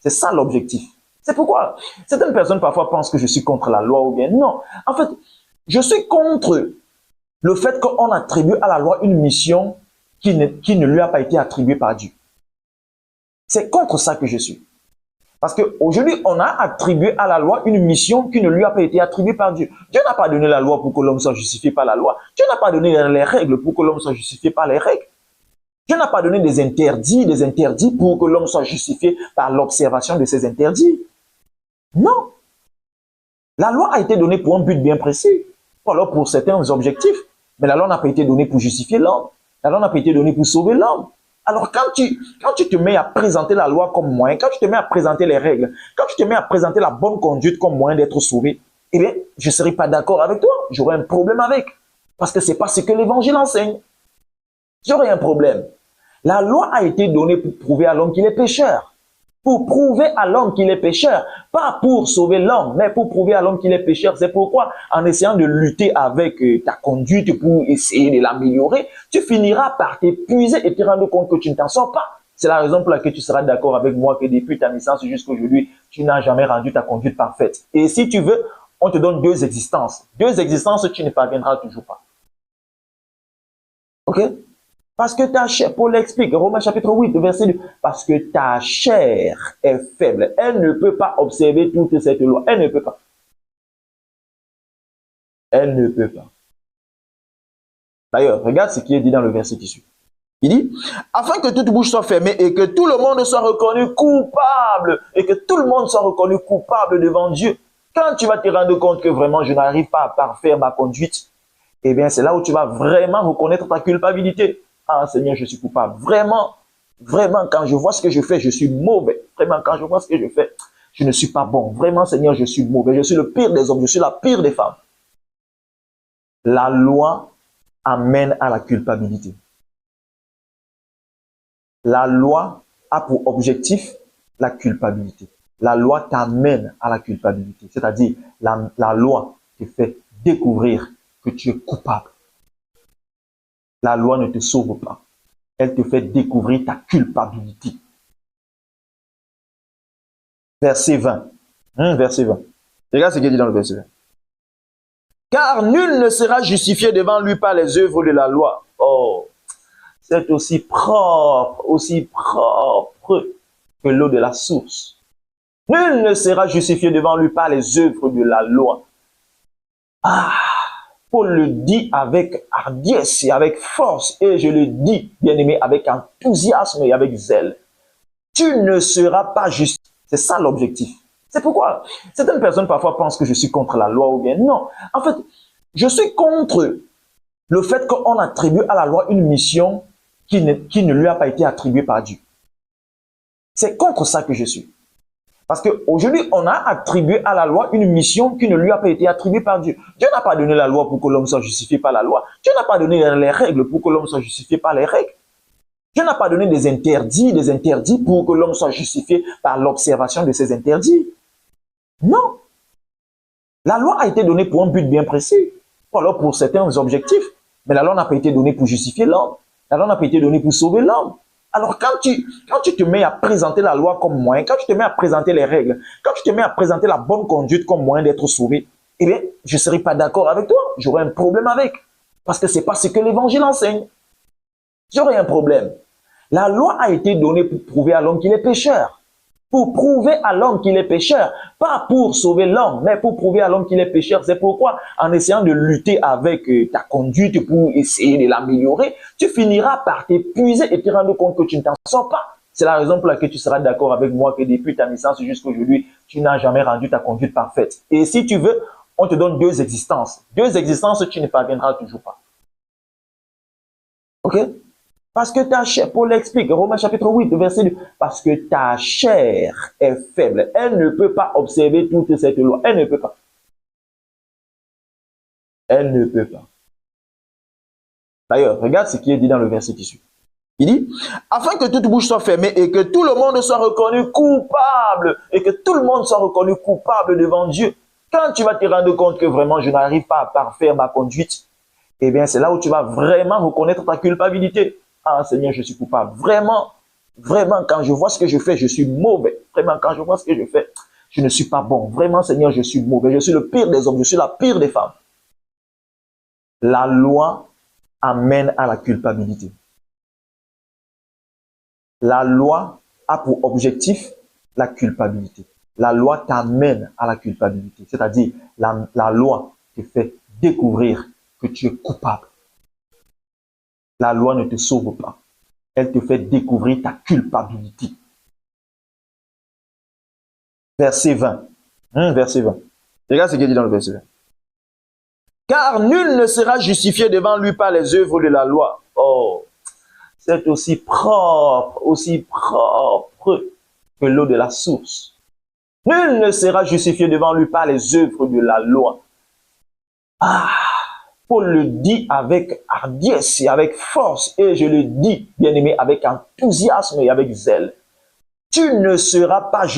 C'est ça l'objectif. C'est pourquoi certaines personnes parfois pensent que je suis contre la loi ou bien non. En fait, je suis contre le fait qu'on attribue à la loi une mission qui ne lui a pas été attribuée par Dieu. C'est contre ça que je suis. Parce qu'aujourd'hui, on a attribué à la loi une mission qui ne lui a pas été attribuée par Dieu. Dieu n'a pas donné la loi pour que l'homme soit justifié par la loi. Dieu n'a pas donné les règles pour que l'homme soit justifié par les règles. Dieu n'a pas donné des interdits pour que l'homme soit justifié par l'observation de ces interdits. Non. La loi a été donnée pour un but bien précis, ou alors pour certains objectifs. Mais la loi n'a pas été donnée pour justifier l'homme. La loi n'a pas été donnée pour sauver l'homme. Alors quand tu te mets à présenter la loi comme moyen, quand tu te mets à présenter les règles, quand tu te mets à présenter la bonne conduite comme moyen d'être sauvé, eh bien, je ne serai pas d'accord avec toi. J'aurai un problème avec. Parce que ce n'est pas ce que l'évangile enseigne. J'aurai un problème. La loi a été donnée pour prouver à l'homme qu'il est pécheur. Pour prouver à l'homme qu'il est pécheur. Pas pour sauver l'homme, mais pour prouver à l'homme qu'il est pécheur. C'est pourquoi, en essayant de lutter avec ta conduite pour essayer de l'améliorer, tu finiras par t'épuiser et te rendre compte que tu ne t'en sors pas. C'est la raison pour laquelle tu seras d'accord avec moi que depuis ta naissance jusqu'à aujourd'hui, tu n'as jamais rendu ta conduite parfaite. Et si tu veux, on te donne 2 existences. 2 existences, tu ne parviendras toujours pas. Ok? Parce que ta chair, Paul l'explique, Romains chapitre 8, verset 2, parce que ta chair est faible. Elle ne peut pas observer toute cette loi. Elle ne peut pas. Elle ne peut pas. D'ailleurs, regarde ce qui est dit dans le verset qui suit. Il dit, afin que toute bouche soit fermée et que tout le monde soit reconnu coupable, et que tout le monde soit reconnu coupable devant Dieu. Quand tu vas te rendre compte que vraiment je n'arrive pas à parfaire ma conduite, eh bien c'est là où tu vas vraiment reconnaître ta culpabilité. Ah Seigneur, je suis coupable. Vraiment, quand je vois ce que je fais, je suis mauvais. Vraiment, quand je vois ce que je fais, je ne suis pas bon. Vraiment, Seigneur, je suis mauvais. Je suis le pire des hommes. Je suis la pire des femmes. La loi amène à la culpabilité. La loi a pour objectif la culpabilité. La loi t'amène à la culpabilité. C'est-à-dire, la loi te fait découvrir que tu es coupable. La loi ne te sauve pas. Elle te fait découvrir ta culpabilité. Verset 20. Verset 20. Regarde ce qu'il dit dans le verset 20. Car nul ne sera justifié devant lui par les œuvres de la loi. Oh, c'est aussi propre que l'eau de la source. Nul ne sera justifié devant lui par les œuvres de la loi. Ah! Paul le dit avec hardiesse et avec force, et je le dis, bien-aimé, avec enthousiasme et avec zèle. Tu ne seras pas juste. C'est ça l'objectif. C'est pourquoi certaines personnes parfois pensent que je suis contre la loi ou bien non. En fait, je suis contre le fait qu'on attribue à la loi une mission qui ne lui a pas été attribuée par Dieu. C'est contre ça que je suis. Parce qu'aujourd'hui, on a attribué à la loi une mission qui ne lui a pas été attribuée par Dieu. Dieu n'a pas donné la loi pour que l'homme soit justifié par la loi. Dieu n'a pas donné les règles pour que l'homme soit justifié par les règles. Dieu n'a pas donné des interdits pour que l'homme soit justifié par l'observation de ces interdits. Non. La loi a été donnée pour un but bien précis, ou alors pour certains objectifs. Mais la loi n'a pas été donnée pour justifier l'homme. La loi n'a pas été donnée pour sauver l'homme. Alors quand tu te mets à présenter la loi comme moyen, quand tu te mets à présenter les règles, quand tu te mets à présenter la bonne conduite comme moyen d'être sauvé, eh bien, je ne serai pas d'accord avec toi. J'aurai un problème avec. Parce que ce n'est pas ce que l'évangile enseigne. J'aurai un problème. La loi a été donnée pour prouver à l'homme qu'il est pécheur. Pour prouver à l'homme qu'il est pécheur. Pas pour sauver l'homme, mais pour prouver à l'homme qu'il est pécheur. C'est pourquoi, en essayant de lutter avec ta conduite pour essayer de l'améliorer, tu finiras par t'épuiser et te rendre compte que tu ne t'en sors pas. C'est la raison pour laquelle tu seras d'accord avec moi que depuis ta naissance jusqu'à aujourd'hui, tu n'as jamais rendu ta conduite parfaite. Et si tu veux, on te donne 2 existences. 2 existences, tu ne parviendras toujours pas. Ok? Parce que ta chair, Paul l'explique, Romains chapitre 8, verset 2, parce que ta chair est faible. Elle ne peut pas observer toute cette loi. Elle ne peut pas. Elle ne peut pas. D'ailleurs, regarde ce qui est dit dans le verset qui suit. Il dit, afin que toute bouche soit fermée et que tout le monde soit reconnu coupable, et que tout le monde soit reconnu coupable devant Dieu. Quand tu vas te rendre compte que vraiment je n'arrive pas à parfaire ma conduite, eh bien c'est là où tu vas vraiment reconnaître ta culpabilité. Ah Seigneur, je suis coupable. Vraiment, Vraiment, quand je vois ce que je fais, je suis mauvais. Vraiment, quand je vois ce que je fais, je ne suis pas bon. Vraiment, Seigneur, je suis mauvais. Je suis le pire des hommes. Je suis la pire des femmes. La loi amène à la culpabilité. La loi a pour objectif la culpabilité. La loi t'amène à la culpabilité. C'est-à-dire, la loi te fait découvrir que tu es coupable. La loi ne te sauve pas. Elle te fait découvrir ta culpabilité. Verset 20. Verset 20. Regarde ce qu'il dit dans le verset 20. Car nul ne sera justifié devant lui par les œuvres de la loi. Oh, c'est aussi propre que l'eau de la source. Nul ne sera justifié devant lui par les œuvres de la loi. Ah, Paul le dit avec hardiesse et avec force, et je le dis, bien-aimé, avec enthousiasme et avec zèle. Tu ne seras pas justifié